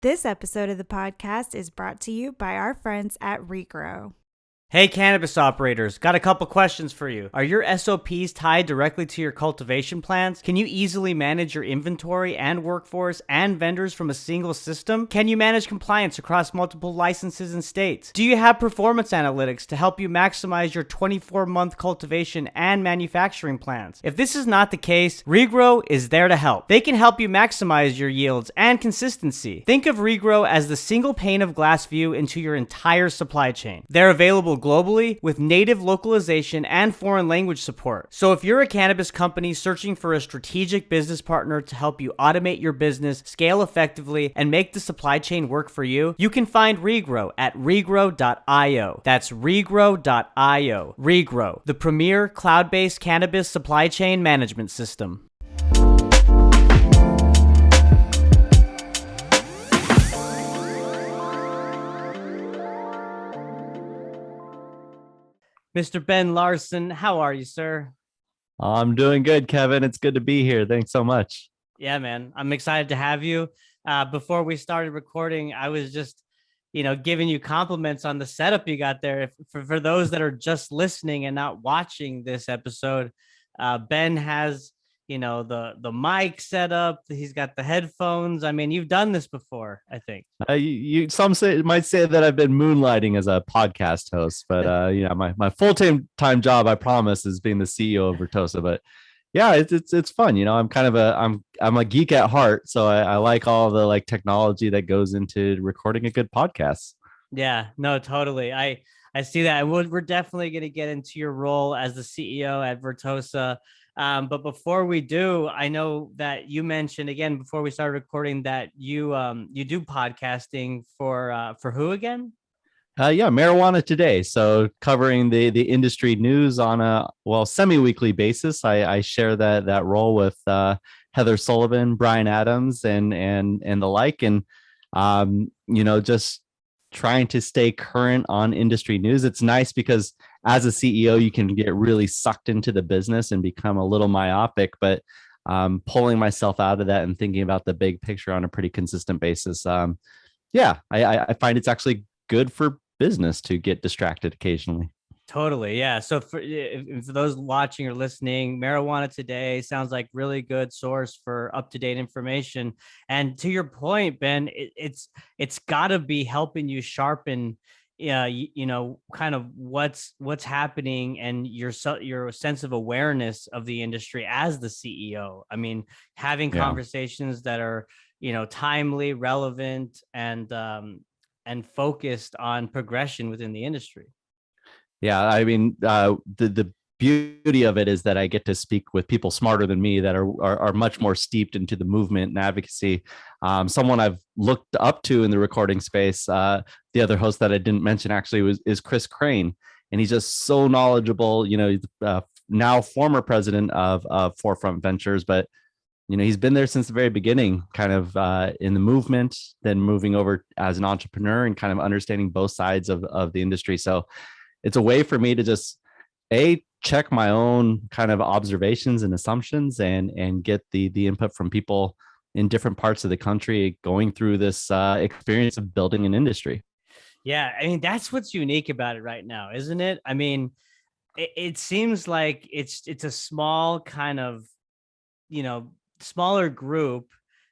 This episode of the podcast is brought to you by our friends at Regrow. Hey cannabis operators, got a couple questions for you. Are your SOPs tied directly to your cultivation plans? Can you easily manage your inventory and workforce and vendors from a single system? Can you manage compliance across multiple licenses and states? Do you have performance analytics to help you maximize your 24-month cultivation and manufacturing plans? If this is not the case, Regrow is there to help. They can help you maximize your yields and consistency. Think of Regrow as the single pane of glass view into your entire supply chain. They're available globally with native localization and foreign language support. So if you're a cannabis company searching for a strategic business partner to help you automate your business, scale effectively, and make the supply chain work for you, you can find Regrow at regrow.io. That's regrow.io. Regrow, the premier cloud-based cannabis supply chain management system. Mr. Ben Larson, how are you, sir? I'm doing good, Kevin. It's good to be here. Thanks so much. Yeah, man. I'm excited to have you. Before we started recording, I was just, giving you compliments on the setup you got there. For those that are just listening and not watching this episode, Ben has, the mic set up. He's got the headphones. I mean, you've done this before, I think. Some might say that I've been moonlighting as a podcast host, but my full-time job, I promise, is being the CEO of Vertosa. But yeah, it's fun. I'm a geek at heart, so I like all the technology that goes into recording a good podcast. Yeah, no, totally. I see that. We're definitely going to get into your role as the CEO at Vertosa. But before we do, I know that you mentioned again before we started recording that you do podcasting for who again? Marijuana Today. So covering the industry news on a semi-weekly basis. I share that role with Heather Sullivan, Brian Adams, and the like, and just trying to stay current on industry news. It's nice because as a CEO, you can get really sucked into the business and become a little myopic, but pulling myself out of that and thinking about the big picture on a pretty consistent basis. I find it's actually good for business to get distracted occasionally. Totally. Yeah. So for those watching or listening, Marijuana Today sounds like really good source for up-to-date information. And to your point, Ben, it's got to be helping you sharpen, kind of what's happening and your sense of awareness of the industry as the CEO. I mean, having conversations that are, timely, relevant, and focused on progression within the industry. Yeah, I mean, the beauty of it is that I get to speak with people smarter than me that are much more steeped into the movement and advocacy. Someone I've looked up to in the recording space, the other host that I didn't mention actually is Chris Crane, and he's just so knowledgeable. He's now former president of Forefront Ventures, but he's been there since the very beginning, kind of in the movement, then moving over as an entrepreneur and kind of understanding both sides of the industry. So it's a way for me to just check my own kind of observations and assumptions and get the input from people in different parts of the country going through this experience of building an industry. Yeah, I mean, that's what's unique about it right now, isn't it? I mean, it seems like it's a small kind of, smaller group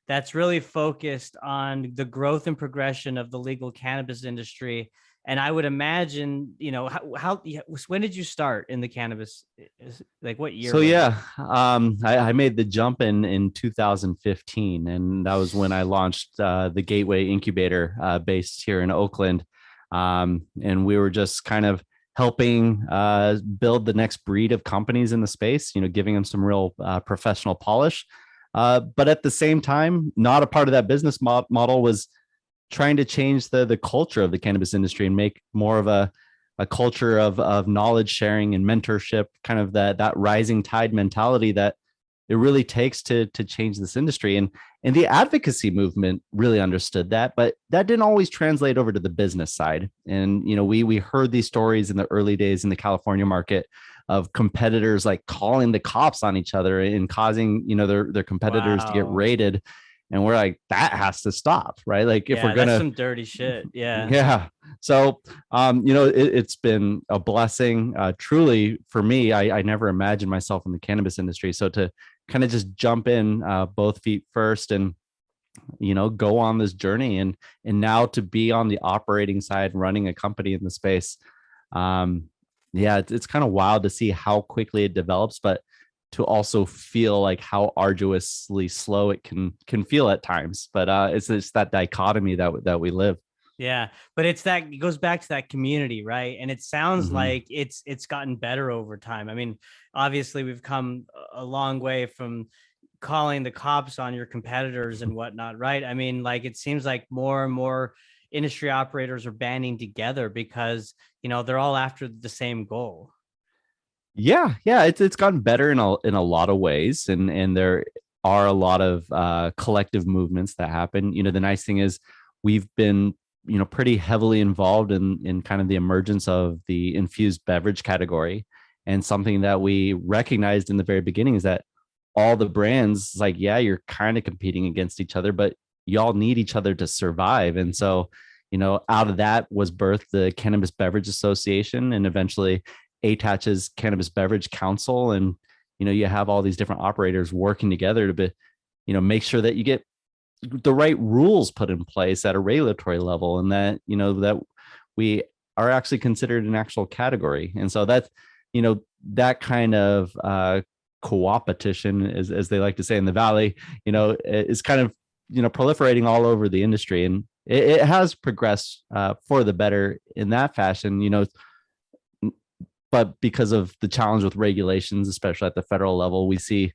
that's really focused on the growth and progression of the legal cannabis industry. And I would imagine, when did you start in the cannabis? Like what year? So I made the jump in 2015, and that was when I launched the Gateway Incubator based here in Oakland. And we were just kind of helping build the next breed of companies in the space, giving them some real professional polish. But at the same time, not a part of that business model was trying to change the culture of the cannabis industry and make more of a culture of knowledge sharing and mentorship, kind of that rising tide mentality that it really takes to change this industry. And the advocacy movement really understood that, but that didn't always translate over to the business side. And, we heard these stories in the early days in the California market of competitors like calling the cops on each other and causing, their competitors to get raided. And we're like, that has to stop, right? Like if we're Yeah, that's gonna, some dirty shit. Yeah. yeah. So, it's been a blessing, truly for me. I never imagined myself in the cannabis industry. So to kind of just jump in, both feet first, and go on this journey, and now to be on the operating side, running a company in the space. um yeah, it's kind of wild to see how quickly it develops, but to also feel like how arduously slow it can feel at times. But it's just that dichotomy that we live. Yeah, but it goes back to that community, right? And it sounds Mm-hmm. like it's gotten better over time. I mean, obviously we've come a long way from calling the cops on your competitors and whatnot, right? I mean, like it seems like more and more industry operators are banding together because, they're all after the same goal. Yeah, it's gotten better in a lot of ways, and there are a lot of collective movements that happen. The nice thing is we've been pretty heavily involved in kind of the emergence of the infused beverage category, and something that we recognized in the very beginning is that all the brands, like, yeah, you're kind of competing against each other, but y'all need each other to survive. And so out of that was birthed the Cannabis Beverage Association, and eventually ATACH's Cannabis Beverage Council. And you have all these different operators working together to be, make sure that you get the right rules put in place at a regulatory level, and that that we are actually considered an actual category. And so that's that kind of co-opetition, as they like to say in the valley, is kind of proliferating all over the industry. And it has progressed for the better in that fashion, but because of the challenge with regulations, especially at the federal level, we see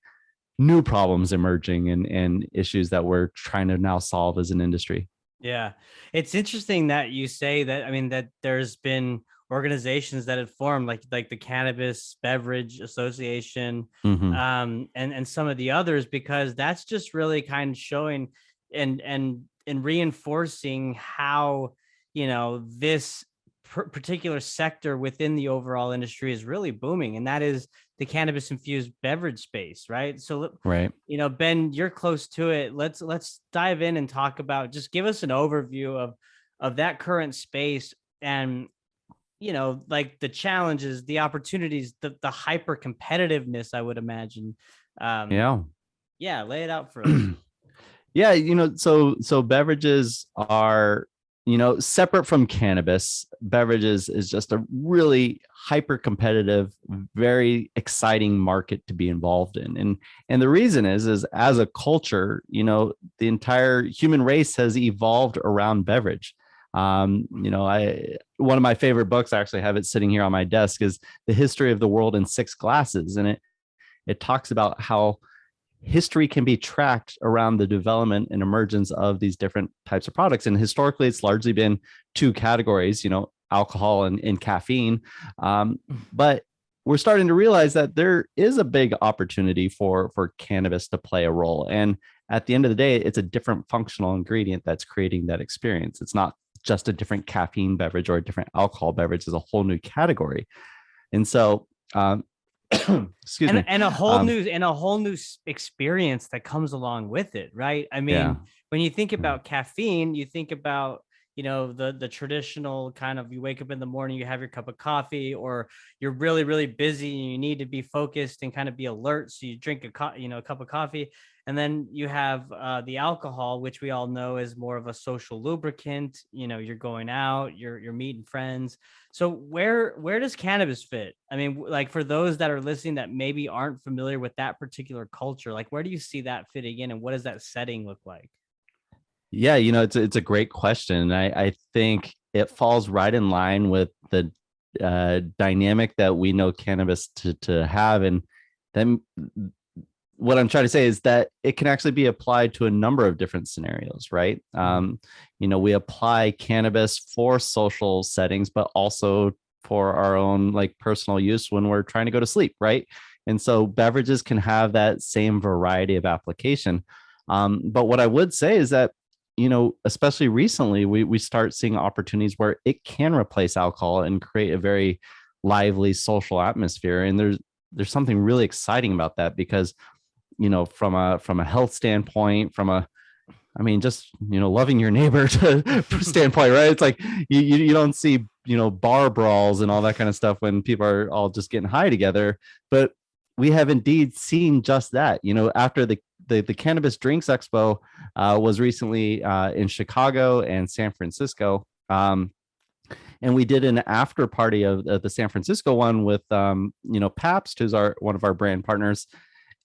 new problems emerging, and issues that we're trying to now solve as an industry. Yeah. It's interesting that you say that. I mean, that there's been organizations that have formed like the Cannabis Beverage Association, Mm-hmm. and some of the others, because that's just really kind of showing and reinforcing how, this particular sector within the overall industry is really booming, and that is the cannabis infused beverage space, right? So Right. Ben, you're close to it. Let's dive in and talk about, just give us an overview of that current space, and like the challenges, the opportunities, the hyper competitiveness, I would imagine. um Yeah. yeah, lay it out for us. Yeah, so beverages are, separate from cannabis. Beverages is just a really hyper competitive, very exciting market to be involved in. And the reason is as a culture, the entire human race has evolved around beverage. I one of my favorite books, I actually have it sitting here on my desk, is The History of the World in Six Glasses. And it talks about how history can be tracked around the development and emergence of these different types of products. And historically, it's largely been two categories, alcohol and caffeine. But we're starting to realize that there is a big opportunity for cannabis to play a role. And at the end of the day, it's a different functional ingredient that's creating that experience. It's not just a different caffeine beverage or a different alcohol beverage. Is a whole new category. And so, excuse me. And a whole new experience that comes along with it, right? I Yeah. mean, when you think about caffeine, you think about, the traditional kind of, you wake up in the morning, you have your cup of coffee, or you're really really busy and you need to be focused and kind of be alert, so you drink a cup of coffee. And then you have the alcohol, which we all know is more of a social lubricant. You're going out, you're meeting friends. So where does cannabis fit? I mean, like for those that are listening that maybe aren't familiar with that particular culture, like where do you see that fitting in, and what does that setting look like? Yeah, it's a great question. I think it falls right in line with the dynamic that we know cannabis to have. And then what I'm trying to say is that it can actually be applied to a number of different scenarios, right? We apply cannabis for social settings, but also for our own like personal use when we're trying to go to sleep, right? And so beverages can have that same variety of application. But what I would say is that, especially recently, we start seeing opportunities where it can replace alcohol and create a very lively social atmosphere. And there's something really exciting about that, because from a health standpoint, from a I mean, just, loving your neighbor to standpoint, right? It's like you don't see, bar brawls and all that kind of stuff when people are all just getting high together. But we have indeed seen just that, after the Cannabis Drinks Expo was recently in Chicago and San Francisco. And we did an after party of the San Francisco one with, Pabst, who's one of our brand partners.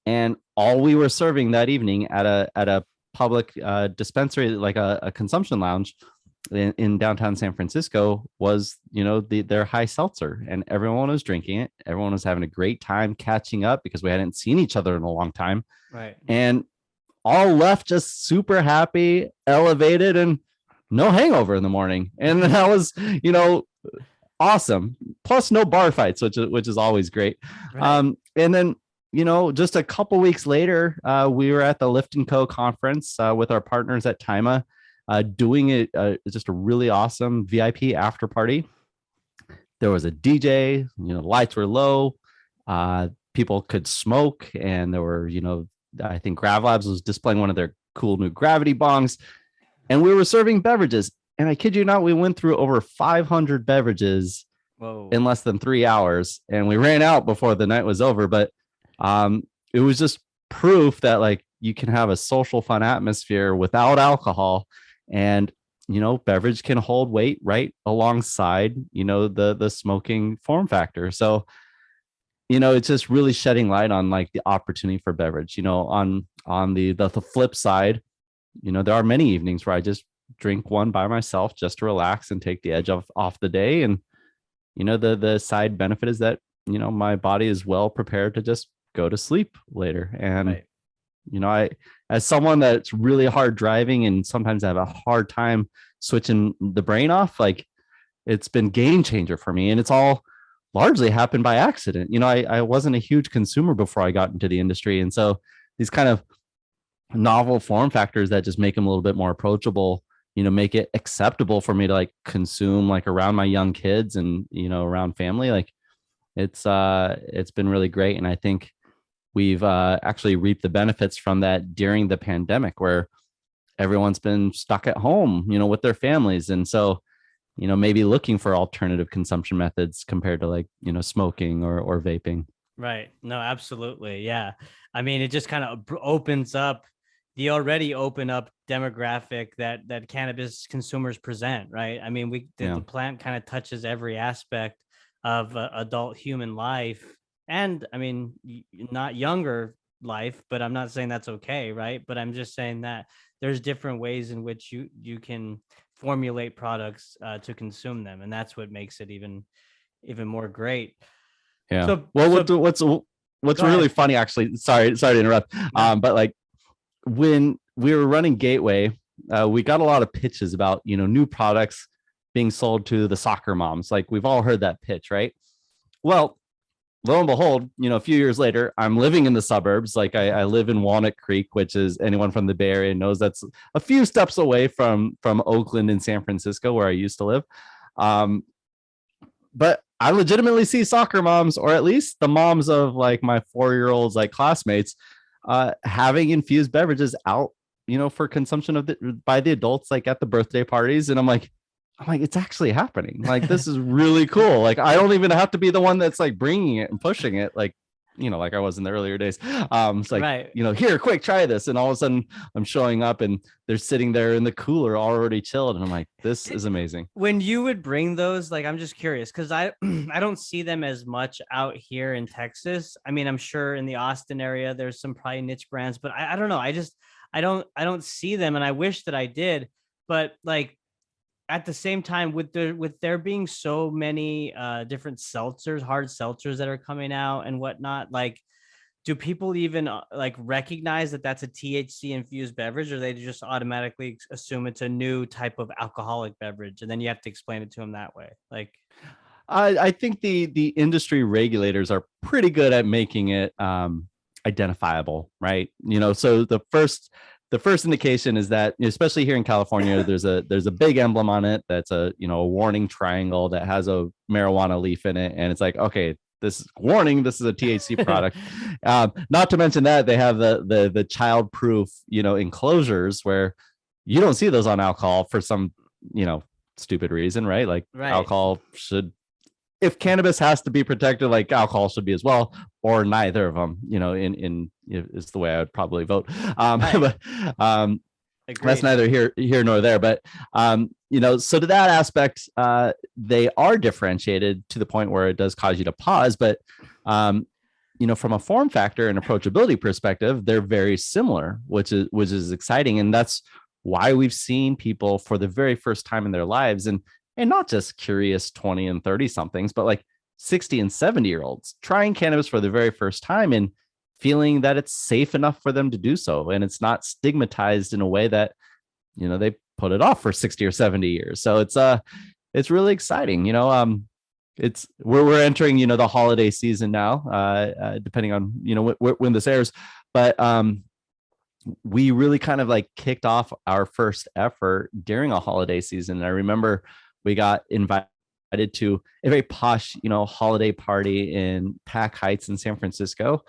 And all we were serving that evening at a public dispensary, like a consumption lounge in downtown San Francisco, was their high seltzer, and everyone was drinking it. Everyone was having a great time catching up because we hadn't seen each other in a long time, right? And all left just super happy, elevated, and no hangover in the morning. And that was awesome. Plus no bar fights, which is always great. Right. And then just a couple weeks later, we were at the Lift & Co conference with our partners at Tima, doing it just a really awesome VIP after party. There was a DJ, lights were low, people could smoke, and there were, I think Grav Labs was displaying one of their cool new gravity bongs, and we were serving beverages. And I kid you not, we went through over 500 beverages in less than 3 hours, and we ran out before the night was over. But it was just proof that, like, you can have a social, fun atmosphere without alcohol, and beverage can hold weight right alongside the smoking form factor. So it's just really shedding light on, like, the opportunity for beverage. On the flip side, there are many evenings where I just drink one by myself just to relax and take the edge off the day. And the side benefit is that my body is well prepared to just go to sleep later. And right. I, as someone that's really hard driving and sometimes I have a hard time switching the brain off, like, it's been game changer for me. And it's all largely happened by accident. I wasn't a huge consumer before I got into the industry. And so these kind of novel form factors that just make them a little bit more approachable, make it acceptable for me to, like, consume, like, around my young kids and, around family. Like, it's been really great. And I think we've actually reaped the benefits from that during the pandemic, where everyone's been stuck at home, with their families. And so, maybe looking for alternative consumption methods compared to, like, smoking or vaping. Right. No, absolutely. Yeah. I mean, it just kind of opens up the already open up demographic that cannabis consumers present, right? I mean, the plant kind of touches every aspect of adult human life, and I mean, not younger life, but I'm not saying that's okay, right? But I'm just saying that there's different ways in which you can formulate products to consume them, and that's what makes it even more great. Yeah. So, what's really funny, actually, sorry to interrupt, but, like, when we were running Gateway, we got a lot of pitches about, new products being sold to the soccer moms. Like, we've all heard that pitch, right? Well, lo and behold, a few years later, I'm living in the suburbs. Like, I live in Walnut Creek, which is, anyone from the Bay Area knows, that's a few steps away from Oakland and San Francisco, where I used to live. But I legitimately see soccer moms, or at least the moms of, like, my 4-year-olds, like, classmates, having infused beverages out, for consumption by the adults, like, at the birthday parties. And I'm like, it's actually happening. Like, this is really cool. Like, I don't even have to be the one that's, like, bringing it and pushing it, like, like I was in the earlier days. It's like, right. Here, quick, try this. And all of a sudden I'm showing up and they're sitting there in the cooler already chilled. And I'm like, this is amazing. When you would bring those, like, I'm just curious, because I don't see them as much out here in Texas. I mean, I'm sure in the Austin area, there's some probably niche brands, but I don't know. I don't see them, and I wish that I did. But, like, at the same time, with there being so many different seltzers, hard seltzers that are coming out and whatnot, like, do people even like recognize that that's a THC infused beverage, or they just automatically assume it's a new type of alcoholic beverage, and then you have to explain it to them that way? Like, I think the industry regulators are pretty good at making it identifiable, right? So the first indication is that, especially here in California, there's a big emblem on it that's a warning triangle that has a marijuana leaf in it, and it's like, okay, this is warning, this is a THC product. Not to mention that they have the child proof enclosures where you don't see those on alcohol for some, stupid reason, right? Like Right. alcohol should, if cannabis has to be protected, like alcohol should be as well, or neither of them, in is the way I would probably vote. Right. But that's Agreed. neither here nor there. But so to that aspect, they are differentiated to the point where it does cause you to pause. But from a form factor and approachability perspective, they're very similar, which is exciting, and that's why we've seen people for the very first time in their lives, and not just curious 20 and 30 somethings, but like 60 and 70-year-olds trying cannabis for the very first time and feeling that it's safe enough for them to do so, and it's not stigmatized in a way that they put it off for 60 or 70 years. So it's really exciting. It's we're entering the holiday season now, depending on when this airs, but we really kind of like kicked off our first effort during a holiday season. And I remember we got invited to a very posh holiday party in Pack Heights in San Francisco,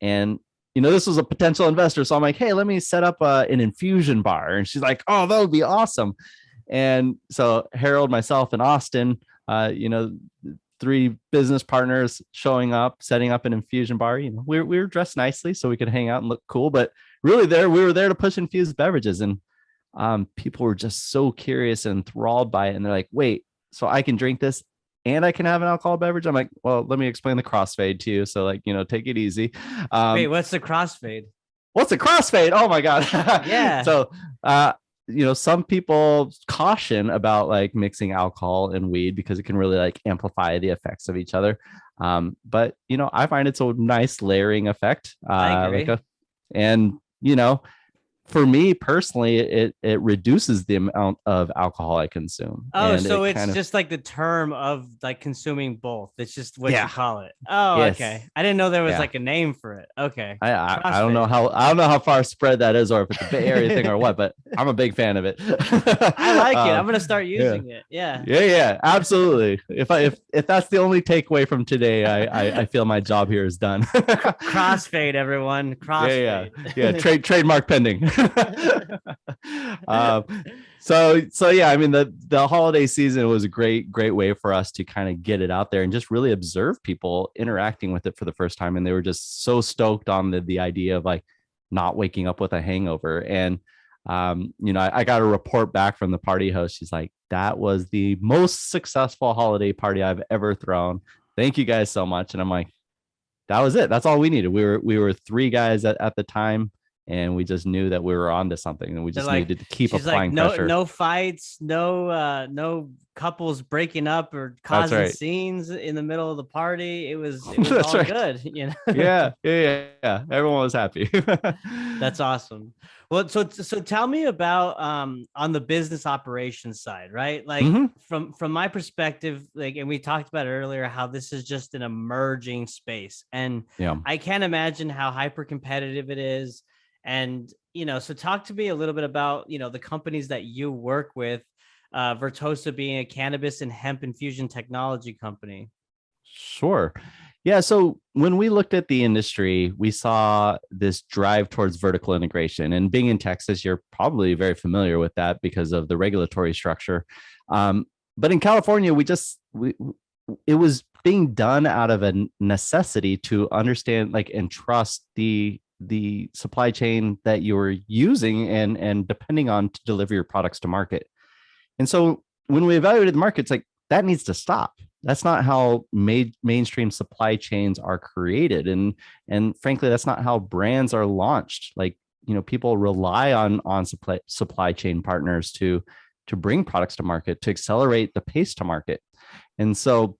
and this was a potential investor, so I'm like, hey, let me set up an infusion bar. And she's like, oh, that would be awesome. And so Harold, myself, and Austin, three business partners showing up, setting up an infusion bar. We were dressed nicely so we could hang out and look cool, but really we were there to push infused beverages. And people were just so curious and enthralled by it. And they're like, wait, so I can drink this and I can have an alcohol beverage? I'm like, well, let me explain the crossfade to you. So take it easy. Wait, what's the crossfade? What's a crossfade? Oh my God. Yeah. So, some people caution about like mixing alcohol and weed because it can really like amplify the effects of each other. But I find it's a nice layering effect. I agree. And for me personally, it reduces the amount of alcohol I consume. Oh, And so it's just like the term of like consuming both. It's just what Yeah. you call it. Oh, Yes. okay. I didn't know there was Yeah. like a name for it. Okay. I don't know how far spread that is, or if it's a Bay Area thing or what, but I'm a big fan of it. I like it. I'm gonna start using it. Yeah. Yeah, absolutely. If that's the only takeaway from today, I feel my job here is done. Crossfade, everyone. Crossfade. Yeah. Trademark pending. So yeah, I mean the holiday season was a great way for us to kind of get it out there and just really observe people interacting with it for the first time, and they were just so stoked on the idea of like not waking up with a hangover. And I got a report back from the party host. She's like, that was the most successful holiday party I've ever thrown. Thank you guys so much. And I'm like, that was it. That's all we needed. We were three guys at the time, and we just knew that we were onto something, and we just needed to keep applying pressure. No fights, no couples breaking up or causing scenes in the middle of the party. It was all right. Good, Yeah. Everyone was happy. That's awesome. Well, so tell me about on the business operations side, right? Like from my perspective, like, and we talked about earlier how this is just an emerging space, and I can't imagine how hyper competitive it is. And, so talk to me a little bit about, the companies that you work with, Vertosa being a cannabis and hemp infusion technology company. Sure. Yeah. So when we looked at the industry, we saw this drive towards vertical integration. And being in Texas, you're probably very familiar with that because of the regulatory structure. But in California, it was being done out of a necessity to understand and trust the supply chain that you're using and depending on to deliver your products to market. And so when we evaluated the market, it's like, that needs to stop. That's not how mainstream supply chains are created. And frankly, that's not how brands are launched. People rely on supply chain partners to bring products to market, to accelerate the pace to market. And so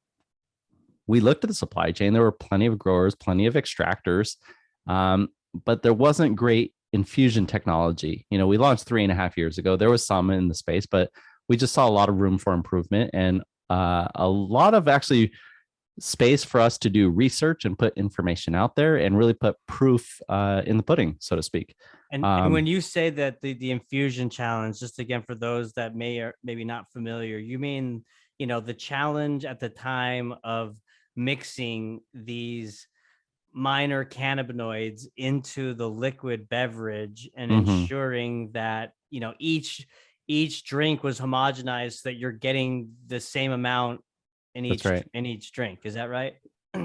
we looked at the supply chain. There were plenty of growers, plenty of extractors, but there wasn't great infusion technology. We launched 3.5 years ago. There was some in the space, but we just saw a lot of room for improvement and a lot of actually space for us to do research and put information out there and really put proof in the pudding, so to speak. And when you say that the infusion challenge, just again, for those that may or maybe not familiar, you mean, the challenge at the time of mixing these minor cannabinoids into the liquid beverage and ensuring that each drink was homogenized so that you're getting the same amount in That's right. each drink. Is that right?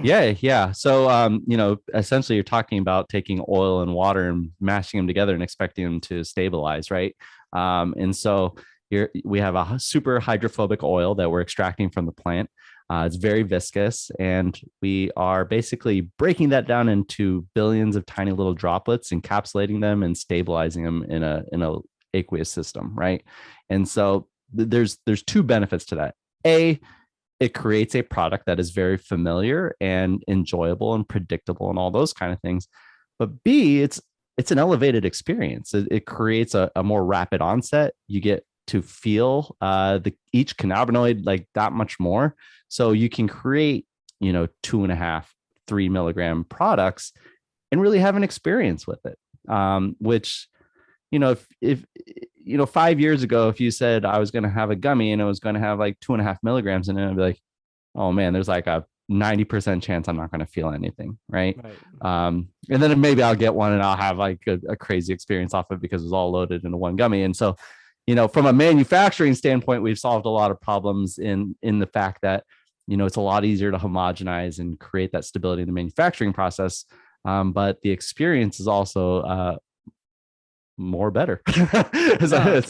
Yeah. So, essentially, you're talking about taking oil and water and mashing them together and expecting them to stabilize, right? And so we have a super hydrophobic oil that we're extracting from the plant. It's very viscous, and we are basically breaking that down into billions of tiny little droplets, encapsulating them and stabilizing them in a aqueous system, right? And so there's two benefits to that. A, it creates a product that is very familiar and enjoyable and predictable and all those kind of things. But B, it's an elevated experience. It creates a more rapid onset. You get to feel each cannabinoid like that much more. So you can create, 2.5, 3 milligram products and really have an experience with it. Which, if 5 years ago, if you said I was going to have a gummy and it was going to have like 2.5 milligrams in it, I'd be like, oh man, there's like a 90% chance I'm not going to feel anything. Right. And then maybe I'll get one and I'll have like a crazy experience off of it because it's all loaded into one gummy. And so, from a manufacturing standpoint, we've solved a lot of problems in the fact that, it's a lot easier to homogenize and create that stability in the manufacturing process. But the experience is also more better. So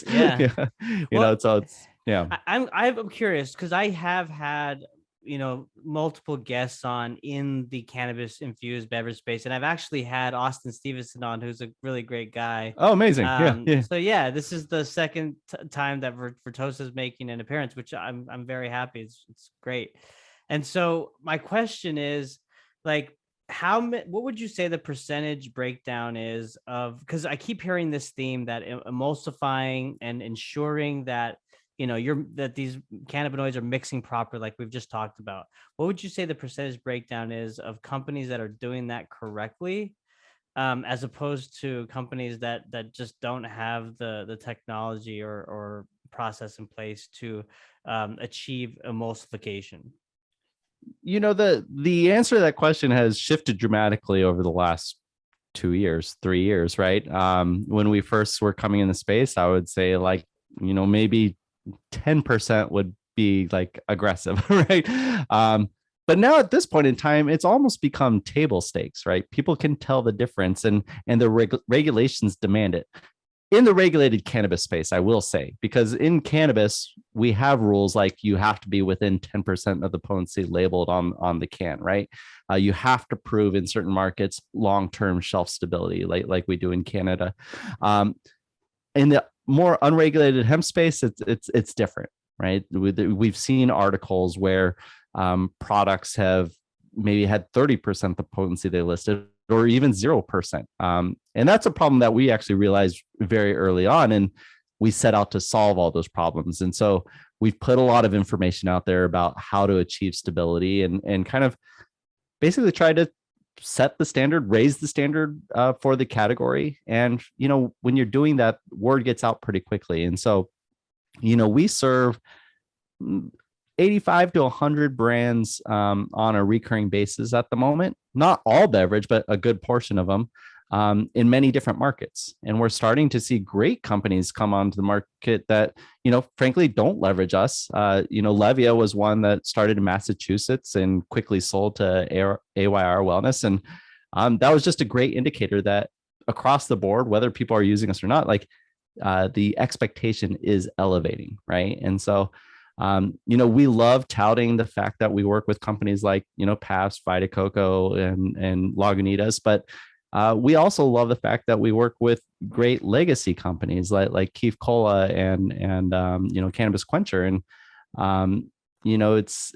yeah. I'm curious because I have had multiple guests on in the cannabis infused beverage space, and I've actually had Austin Stevenson on, who's a really great guy. Oh, amazing. Yeah. So this is the second time that Vertosa is making an appearance, which I'm very happy. It's great. And so my question is, like, what would you say the percentage breakdown is of, because I keep hearing this theme that emulsifying and ensuring that that these cannabinoids are mixing properly, like we've just talked about. What would you say the percentage breakdown is of companies that are doing that correctly, as opposed to companies that just don't have the technology or process in place to achieve emulsification? The answer to that question has shifted dramatically over the last 2 years, 3 years, right? When we first were coming in the space, I would say like, maybe 10% would be like aggressive, right? But now at this point in time, it's almost become table stakes, right? People can tell the difference, and the regulations demand it. In the regulated cannabis space, I will say, because in cannabis, we have rules like you have to be within 10% of the potency labeled on the can, right? You have to prove in certain markets long-term shelf stability, like we do in Canada. In the more unregulated hemp space, it's different, right? We've seen articles where products have maybe had 30% the potency they listed, or even 0%. And that's a problem that we actually realized very early on, and we set out to solve all those problems. And so we've put a lot of information out there about how to achieve stability and kind of basically try to set the standard, raise the standard for the category. And, when you're doing that, word gets out pretty quickly. And so, we serve 85 to 100 brands on a recurring basis at the moment. Not all beverage, but a good portion of them in many different markets. And we're starting to see great companies come onto the market that, frankly, don't leverage us. Levia was one that started in Massachusetts and quickly sold to AYR Wellness. And that was just a great indicator that across the board, whether people are using us or not, like the expectation is elevating, right? And so we love touting the fact that we work with companies like, Pabst, Vita Coco, and Lagunitas, but we also love the fact that we work with great legacy companies like Keef Cola and Cannabis Quencher. And, it's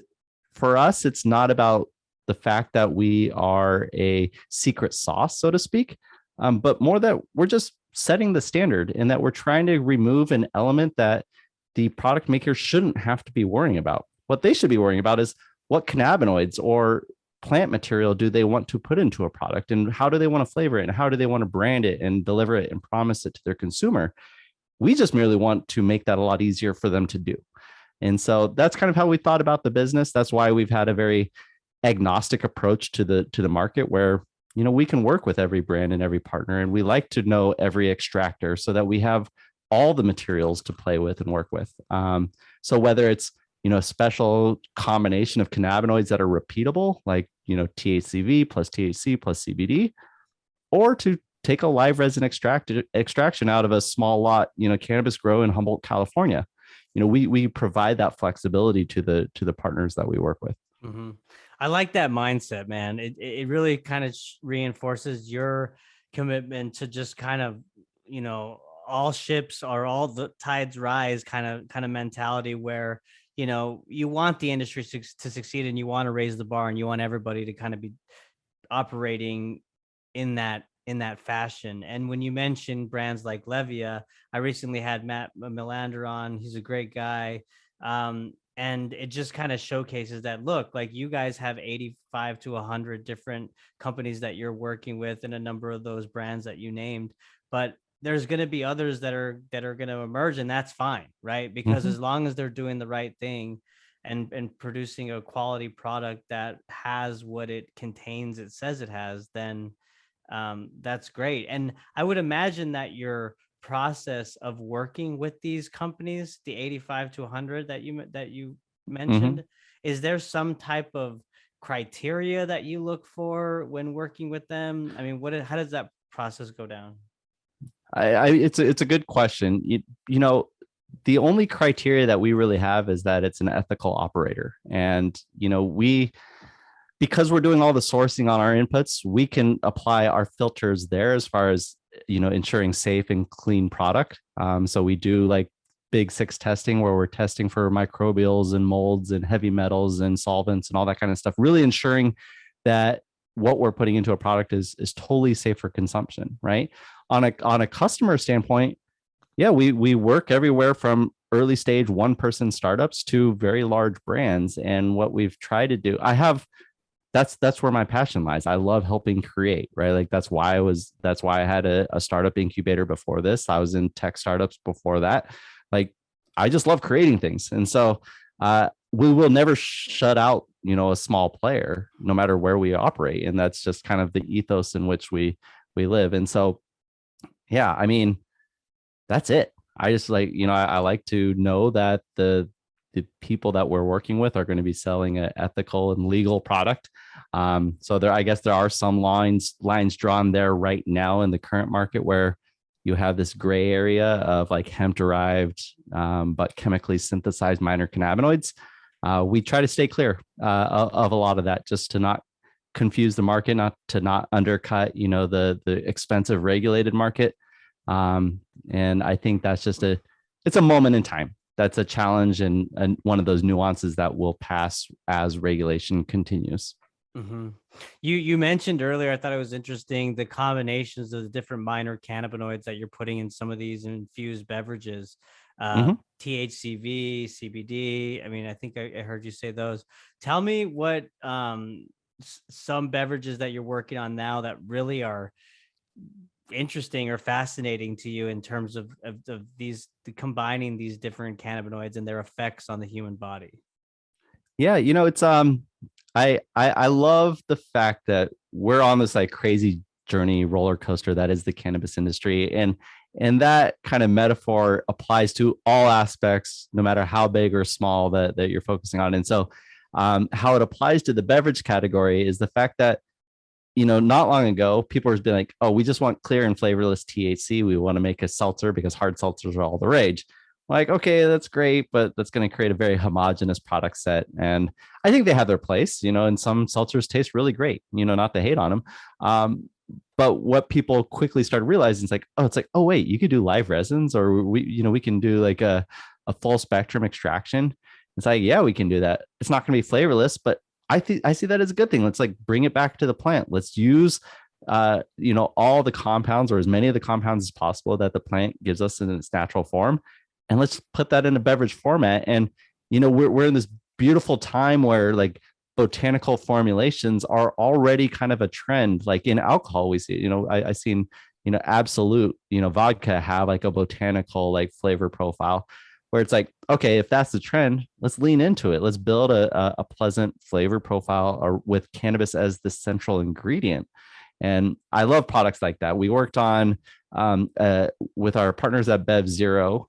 for us, it's not about the fact that we are a secret sauce, so to speak, but more that we're just setting the standard and that we're trying to remove an element that the product maker shouldn't have to be worrying about. What they should be worrying about is what cannabinoids or plant material do they want to put into a product, and how do they want to flavor it, and how do they want to brand it and deliver it and promise it to their consumer. We just merely want to make that a lot easier for them to do. And so that's kind of how we thought about the business. That's why we've had a very agnostic approach to the market, where we can work with every brand and every partner, and we like to know every extractor so that we have all the materials to play with and work with. So whether it's, a special combination of cannabinoids that are repeatable, like, THCV plus THC plus CBD, or to take a live resin extraction out of a small lot, cannabis grow in Humboldt, California. We provide that flexibility to the partners that we work with. Mm-hmm. I like that mindset, man. It really kind of reinforces your commitment to just kind of, all ships or all the tides rise kind of mentality where, you want the industry to succeed, and you want to raise the bar, and you want everybody to kind of be operating in that fashion. And when you mention brands like Levia, I recently had Matt Melander on. He's a great guy. And it just kind of showcases that, look, like, you guys have 85 to 100 different companies that you're working with, and a number of those brands that you named, but there's going to be others that are going to emerge, and that's fine, right? Because as long as they're doing the right thing and producing a quality product that has what it contains, it says it has, then that's great. And I would imagine that your process of working with these companies, the 85 to 100 that you mentioned, is there some type of criteria that you look for when working with them? I mean, how does that process go down? It's a good question. The only criteria that we really have is that it's an ethical operator, and because we're doing all the sourcing on our inputs, we can apply our filters there as far as ensuring safe and clean product. So we do like big six testing, where we're testing for microbials and molds and heavy metals and solvents and all that kind of stuff, really ensuring that what we're putting into a product is totally safe for consumption, right? On a customer standpoint, yeah, we work everywhere from early stage 1-person startups to very large brands. And what we've tried to do, that's where my passion lies. I love helping create, right? Like that's why I had a startup incubator before this. I was in tech startups before that. Like, I just love creating things. And so we will never shut out, a small player, no matter where we operate. And that's just kind of the ethos in which we live. And so, yeah, I mean, that's it. I just like, I like to know that the people that we're working with are going to be selling an ethical and legal product. So I guess there are some lines drawn there right now in the current market where you have this gray area of like hemp derived, but chemically synthesized minor cannabinoids. We try to stay clear of a lot of that, just to not confuse the market, not undercut, the expensive regulated market. And I think that's just it's a moment in time. That's a challenge and one of those nuances that will pass as regulation continues. Mm-hmm. You mentioned earlier, I thought it was interesting, the combinations of the different minor cannabinoids that you're putting in some of these infused beverages, THCV, CBD. I mean, I think I heard you say those. Tell me what some beverages that you're working on now that really are interesting or fascinating to you in terms of combining these different cannabinoids and their effects on the human body. Yeah, it's I love the fact that we're on this like crazy journey roller coaster that is the cannabis industry, and that kind of metaphor applies to all aspects, no matter how big or small that you're focusing on. And so how it applies to the beverage category is the fact that not long ago, people were being like, oh, we just want clear and flavorless THC. We want to make a seltzer because hard seltzers are all the rage. Like, okay, that's great, but that's going to create a very homogenous product set. And I think they have their place, and some seltzers taste really great, not to hate on them. But what people quickly started realizing is oh, wait, you could do live resins, or we can do like a full spectrum extraction. It's like, yeah, we can do that. It's not going to be flavorless, but I see that as a good thing. Let's like bring it back to the plant. Let's use, all the compounds, or as many of the compounds as possible that the plant gives us in its natural form. And let's put that in a beverage format. And, we're in this beautiful time where like botanical formulations are already kind of a trend. Like in alcohol, we see, I seen, Absolute, vodka have like a botanical like flavor profile, where it's like, okay, if that's the trend, let's lean into it. Let's build a pleasant flavor profile or with cannabis as the central ingredient. And I love products like that. We worked on with our partners at Bev Zero,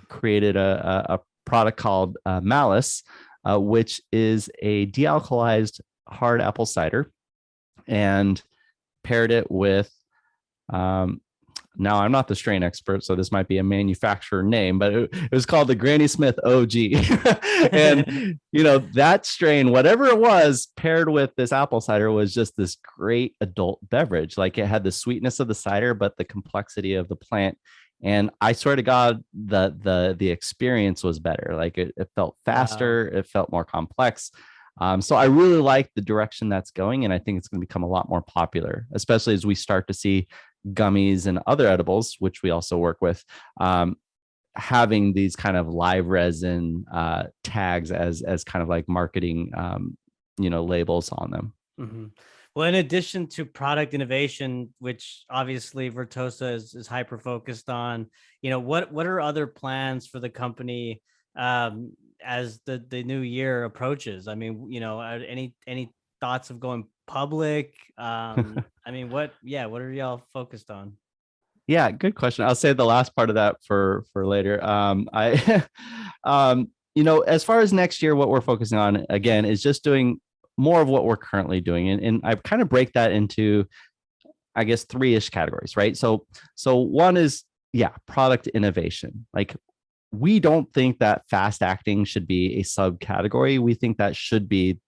created a product called Malice, which is a de-alcoholized hard apple cider, and paired it with now I'm not the strain expert, so this might be a manufacturer name, but it was called the Granny Smith OG. And that strain, whatever it was, paired with this apple cider, was just this great adult beverage. Like, it had the sweetness of the cider, but the complexity of the plant. And I swear to God, the experience was better. Like, it felt faster, It felt more complex. So I really like the direction that's going, and I think it's going to become a lot more popular, especially as we start to see gummies and other edibles, which we also work with, having these kind of live resin tags as kind of like marketing, labels on them. Mm-hmm. Well, in addition to product innovation, which obviously Vertosa is hyper focused on, what are other plans for the company as the new year approaches? I mean, any thoughts of going public? I mean, what are y'all focused on? Yeah, good question. I'll say the last part of that for later. As far as next year, what we're focusing on again is just doing more of what we're currently doing, and I kind of break that into, I guess, 3-ish categories, right? So one is product innovation. Like, we don't think that fast acting should be a subcategory. We think that should be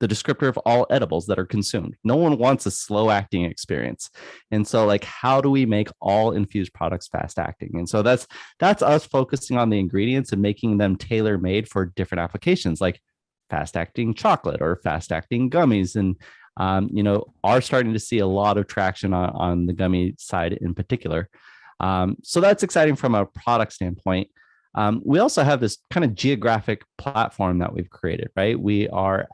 the descriptor of all edibles that are consumed. No one wants a slow acting experience. And so, like, how do we make all infused products fast acting? And so that's us focusing on the ingredients and making them tailor made for different applications, like fast acting chocolate or fast acting gummies. And, are starting to see a lot of traction on the gummy side in particular. So that's exciting from a product standpoint. We also have this kind of geographic platform that we've created, right? We are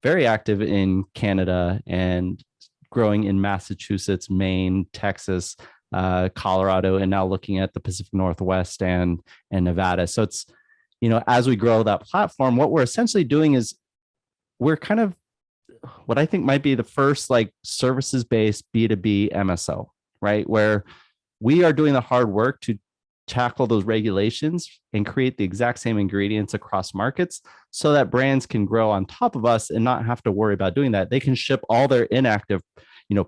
very active in Canada and growing in Massachusetts, Maine, Texas, Colorado, and now looking at the Pacific Northwest and Nevada. So it's, as we grow that platform, what we're essentially doing is we're kind of what I think might be the first like services-based B2B MSO, right? Where we are doing the hard work to tackle those regulations and create the exact same ingredients across markets so that brands can grow on top of us and not have to worry about doing that. They can ship all their inactive,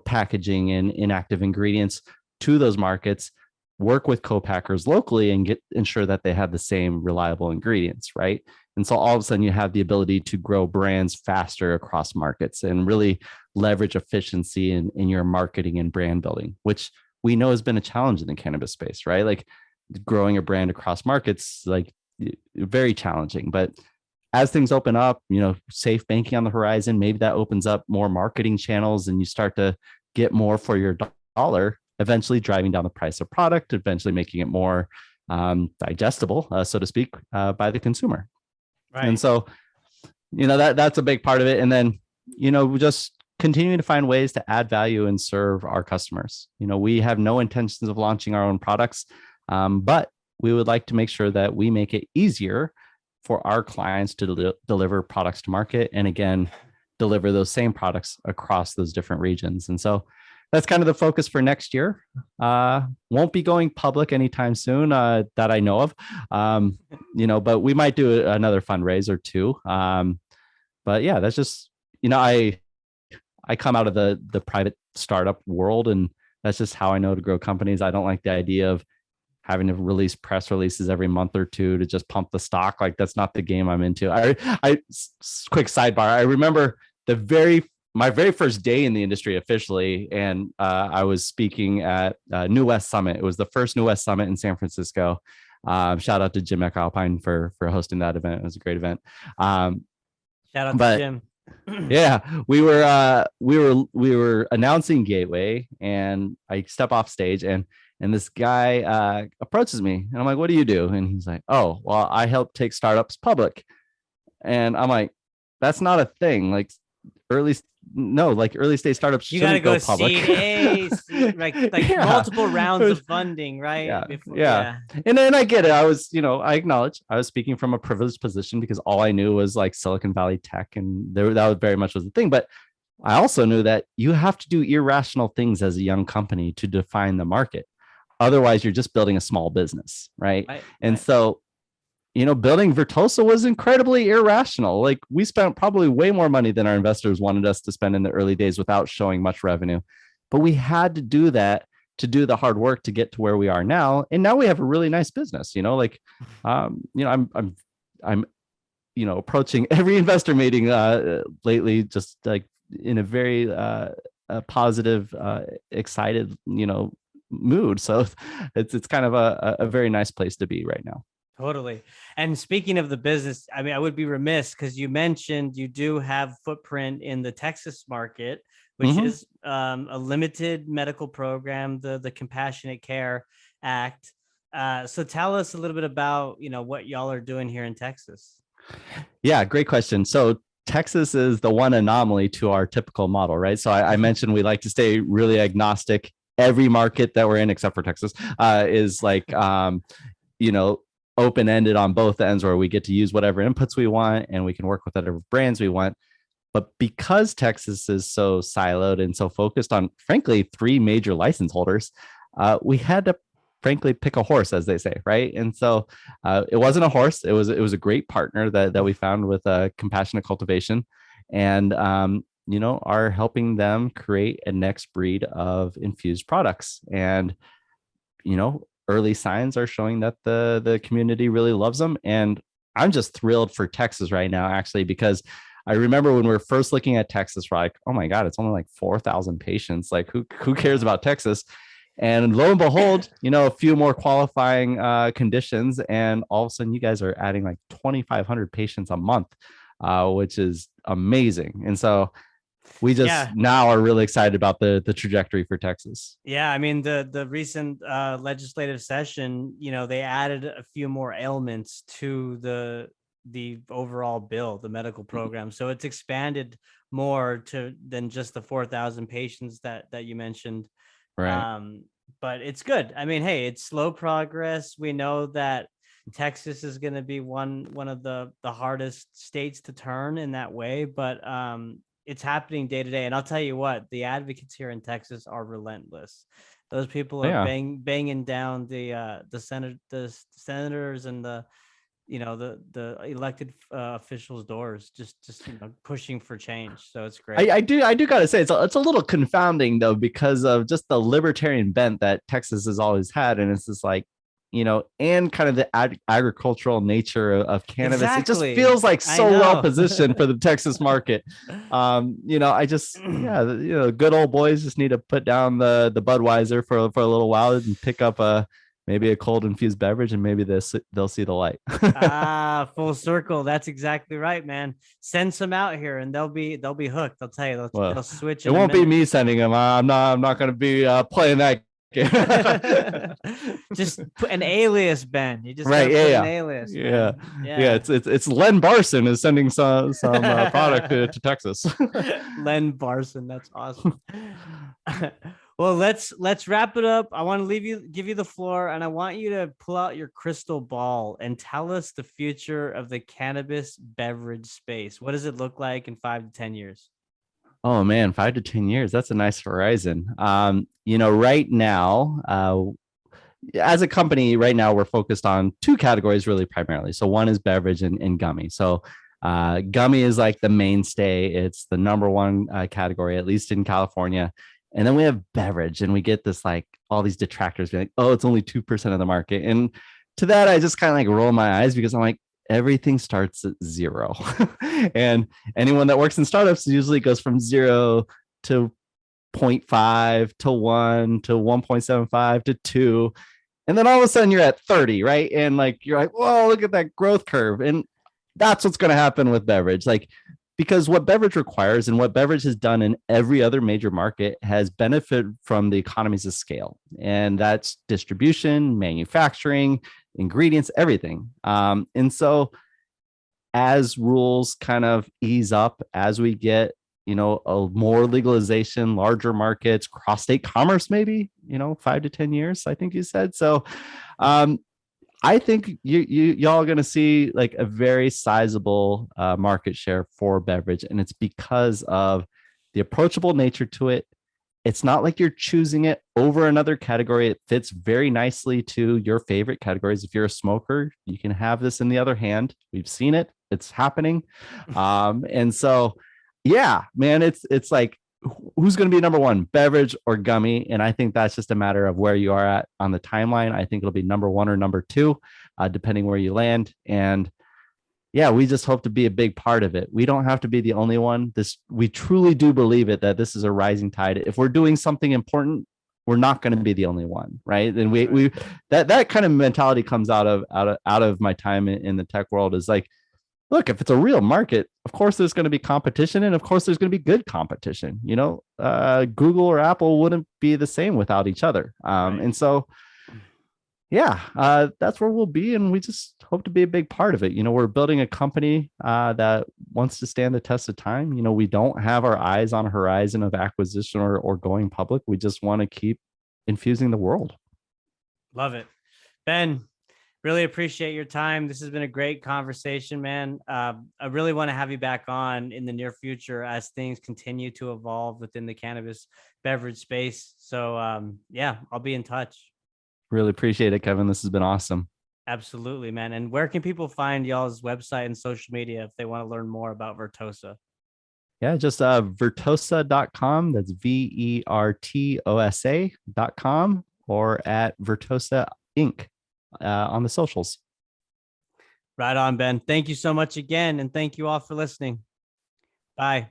packaging and inactive ingredients to those markets, work with co-packers locally and ensure that they have the same reliable ingredients, right? And so all of a sudden you have the ability to grow brands faster across markets and really leverage efficiency in your marketing and brand building, which we know has been a challenge in the cannabis space, right? Like, growing a brand across markets, like, very challenging. But as things open up, safe banking on the horizon, maybe that opens up more marketing channels and you start to get more for your dollar, eventually driving down the price of product, eventually making it more digestible, so to speak, by the consumer. Right. And so, that's a big part of it. And then, just continuing to find ways to add value and serve our customers. We have no intentions of launching our own products. But we would like to make sure that we make it easier for our clients to deliver products to market, and again, deliver those same products across those different regions. And so that's kind of the focus for next year. Won't be going public anytime soon that I know of, but we might do another fundraiser or two. But yeah, that's just, I come out of the private startup world, and that's just how I know to grow companies. I don't like the idea of having to release press releases every month or two to just pump the stock. Like, that's not the game I'm into. Quick sidebar. I remember my very first day in the industry officially. And I was speaking at New West Summit. It was the first New West Summit in San Francisco. Shout out to Jim McAlpine for hosting that event. It was a great event. Shout out to Jim. Yeah, we were announcing Gateway, and I step off stage and this guy approaches me, and I'm like, "What do you do?" And he's like, "Oh, well, I help take startups public." And I'm like, "That's not a thing. Like, early stage startups shouldn't go public." Seed, multiple rounds of funding, right? Yeah. And then I get it. I was, I acknowledge I was speaking from a privileged position because all I knew was like Silicon Valley tech, and that was very much was the thing. But I also knew that you have to do irrational things as a young company to define the market. Otherwise, you're just building a small business, right? Right, And right. so, building Vertosa was incredibly irrational. Like we spent probably way more money than our investors wanted us to spend in the early days without showing much revenue. But we had to do that to do the hard work to get to where we are now. And now we have a really nice business, I'm approaching every investor meeting lately, just like in a very positive, excited, mood. So it's kind of a very nice place to be right now. Totally. And speaking of the business, I mean, I would be remiss because you mentioned you do have footprint in the Texas market, which Mm-hmm. is a limited medical program, the Compassionate Care Act. So tell us a little bit about, what y'all are doing here in Texas. Yeah, great question. So Texas is the one anomaly to our typical model, right? So I mentioned we like to stay really agnostic. Every market that we're in, except for Texas, is like you know open ended on both ends, where we get to use whatever inputs we want and we can work with whatever brands we want. But because Texas is so siloed and so focused on, frankly, three major license holders, we had to, frankly, pick a horse, as they say, right? And so it wasn't a horse; it was a great partner that we found with Compassionate Cultivation, and are helping them create a next breed of infused products. And early signs are showing that the community really loves them, and I'm just thrilled for Texas right now, actually, because I remember when we were first looking at Texas, we're like, oh my God, it's only like 4,000 patients. Like, who cares about Texas? And lo and behold, a few more qualifying conditions, and all of a sudden, you guys are adding like 2,500 patients a month, which is amazing. And so we just Yeah. now are really excited about the trajectory for Texas. Yeah, I mean the recent legislative session, they added a few more ailments to the overall bill, the medical program. So it's expanded more to than just the 4,000 patients that you mentioned. Right. Um, but it's good. I mean, hey, it's slow progress. We know that Texas is going to be one of the hardest states to turn in that way, but it's happening day to day. And I'll tell you what, the advocates here in Texas are relentless. Those people are Yeah. banging down the senators and the elected officials' doors, just pushing for change. So it's great. I do gotta say it's a little confounding though, because of just the libertarian bent that Texas has always had, and it's just like, and kind of the agricultural nature of cannabis. It just Exactly. feels like I so well know. positioned for the Texas market. I just, yeah, good old boys just need to put down the Budweiser for a little while and pick up maybe a cold infused beverage, and maybe they'll see the light. Full circle. That's exactly right, man. Send some out here and they'll be hooked. I'll tell you, they'll Well, switch it in a won't be minute. me sending them. I'm not going to be playing that game. Just put an alias, Ben. You just got Right? to Yeah, put an yeah, alias, yeah, man. yeah. Yeah. It's Len Barson is sending some product to Texas. Len Barson, that's awesome. Well, let's wrap it up. I want to give you the floor, and I want you to pull out your crystal ball and tell us the future of the cannabis beverage space. What does it look like in 5 to 10 years? Oh man, 5 to 10 years. That's a nice horizon. Right now, as a company, right now we're focused on two categories really primarily. So one is beverage and gummy. So gummy is like the mainstay. It's the number one category, at least in California. And then we have beverage, and we get this like all these detractors being like, oh, it's only 2% of the market. And to that, I just kind of like roll my eyes, because I'm like, everything starts at zero. And anyone that works in startups usually goes from zero to zero point 0.5 to 1 to 1.75 to 2, and then all of a sudden you're at 30, right? And like you're like, whoa, look at that growth curve. And that's what's going to happen with beverage. Like, because what beverage requires and what beverage has done in every other major market has benefited from the economies of scale. And that's distribution, manufacturing, ingredients, everything. And so as rules kind of ease up, as we get a more legalization, larger markets, cross state commerce, maybe 5 to 10 years, I think you said. So um I think y'all are going to see like a very sizable market share for beverage, and it's because of the approachable nature to it. It's not like you're choosing it over another category. It fits very nicely to your favorite categories. If you're a smoker, you can have this in the other hand. We've seen it. It's happening. And so, yeah, man, it's like, who's going to be number one, beverage or gummy? And I think that's just a matter of where you are at on the timeline. I think it'll be number one or number two, depending where you land. And yeah, we just hope to be a big part of it. We don't have to be the only one. We truly do believe it, that this is a rising tide. If we're doing something important, we're not going to be the only one, right? And we that kind of mentality comes out of my time in the tech world. Is like, look, if it's a real market, of course there's going to be competition, and of course there's going to be good competition. Google or Apple wouldn't be the same without each other. And so, yeah, that's where we'll be, and we just hope to be a big part of it. We're building a company that wants to stand the test of time. We don't have our eyes on a horizon of acquisition or going public. We just want to keep infusing the world. Love it. Ben, really appreciate your time. This has been a great conversation, man. I really want to have you back on in the near future as things continue to evolve within the cannabis beverage space. So yeah, I'll be in touch. Really appreciate it, Kevin. This has been awesome. Absolutely, man. And where can people find y'all's website and social media if they want to learn more about Vertosa? Yeah, just vertosa.com. That's vertosa.com, or at Vertosa Inc. On the socials. Right on, Ben. Thank you so much again. And thank you all for listening. Bye.